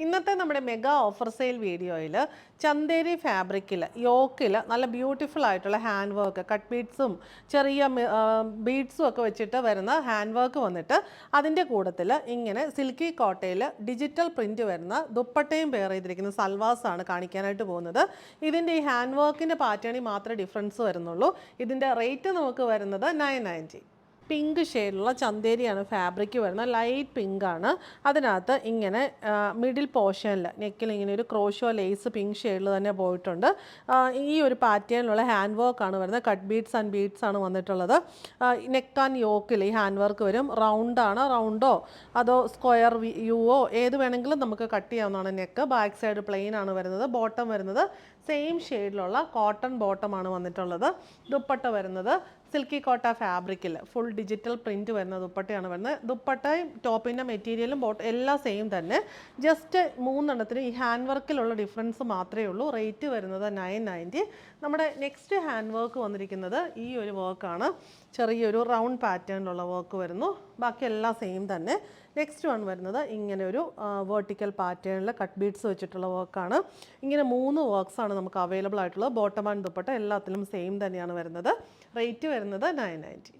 ഇന്നത്തെ നമ്മുടെ mega offer sale വീഡിയോയിൽ ചന്തേരി ഫാബ്രിക്കിൽ യോക്കിൽ നല്ല ബ്യൂട്ടിഫുൾ ആയിട്ടുള്ള ഹാൻഡ് വർക്ക് കട്ട് ബീഡ്സും ചെറിയ ബീഡ്സും ഒക്കെ വെച്ചിട്ട് വരുന്ന ഹാൻഡ് വർക്ക് വന്നിട്ട് അതിൻ്റെ കൂട്ടത്തിൽ ഇങ്ങനെ സിൽക്കി കോട്ടയിൽ ഡിജിറ്റൽ പ്രിൻറ്റ് വരുന്ന ദുപ്പട്ടയും പെയർ ചെയ്തിരിക്കുന്ന സൽവാസാണ് കാണിക്കാനായിട്ട് പോകുന്നത്. ഇതിൻ്റെ ഈ ഹാൻഡ് വർക്കിൻ്റെ പാറ്റേണിൽ മാത്രമേ ഡിഫറൻസ് വരുന്നുള്ളൂ. ഇതിൻ്റെ റേറ്റ് നമുക്ക് വരുന്നത് 990. പിങ്ക് ഷെയ്ഡിലുള്ള ചന്തേരിയാണ് ഫാബ്രിക് വരുന്നത്. ലൈറ്റ് പിങ്ക് ആണ്. അതിനകത്ത് ഇങ്ങനെ മിഡിൽ പോർഷനിൽ നെക്കിൽ ഇങ്ങനെ ഒരു ക്രോഷോ ലേസ് പിങ്ക് ഷെയ്ഡിൽ തന്നെ പോയിട്ടുണ്ട്. ഈ ഒരു പാറ്റേണിലുള്ള ഹാൻഡ് വർക്കാണ് വരുന്നത്. കട്ട് ബീഡ്സ് ആൻഡ് ബീഡ്സ് ആണ് വന്നിട്ടുള്ളത്. നെക്ക് ആൻഡ് യോക്കിൽ ഈ ഹാൻഡ് വർക്ക് വരും. റൗണ്ടോ അതോ സ്ക്വയർ യുവോ ഏത് വേണമെങ്കിലും നമുക്ക് കട്ട് ചെയ്യാവുന്നതാണ്. നെക്ക് ബാക്ക് സൈഡ് പ്ലെയിൻ ആണ് വരുന്നത്. ബോട്ടം വരുന്നത് സെയിം ഷെയ്ഡിലുള്ള കോട്ടൺ ബോട്ടമാണ് വന്നിട്ടുള്ളത്. ദുപ്പട്ട വരുന്നത് സിൽക്കി കോട്ട ഫാബ്രിക്കിൽ ഫുൾ ഡിജിറ്റൽ പ്രിൻറ്റ് വരുന്ന ദുപ്പട്ടയാണ് വരുന്നത്. ദുപ്പട്ടയും ടോപ്പിൻ്റെ മെറ്റീരിയലും എല്ലാം സെയിം തന്നെ. ജസ്റ്റ് മൂന്നെണ്ണത്തിന് ഈ ഹാൻഡ് വർക്കിലുള്ള ഡിഫറൻസ് മാത്രമേ ഉള്ളൂ. റേറ്റ് വരുന്നത് 990. നമ്മുടെ നെക്സ്റ്റ് ഹാൻഡ് വർക്ക് വന്നിരിക്കുന്നത് ഈ ഒരു വർക്കാണ്. ചെറിയൊരു റൗണ്ട് പാറ്റേണിലുള്ള വർക്ക് വരുന്നു. ബാക്കി എല്ലാം സെയിം തന്നെ. നെക്സ്റ്റ് വൺ വരുന്നത് ഇങ്ങനെ ഒരു വെർട്ടിക്കൽ പാറ്റേണിൽ കട്ട് ബീഡ്സ് വെച്ചിട്ടുള്ള വർക്കാണ്. ഇങ്ങനെ 3 വർക്ക്സാണ് നമുക്ക് അവൈലബിൾ ആയിട്ടുള്ളത്. ബോട്ടം ആൻഡ് ദുപ്പട്ട എല്ലാത്തിലും സെയിം തന്നെയാണ് വരുന്നത്. റേറ്റ് വരുന്നത് 990.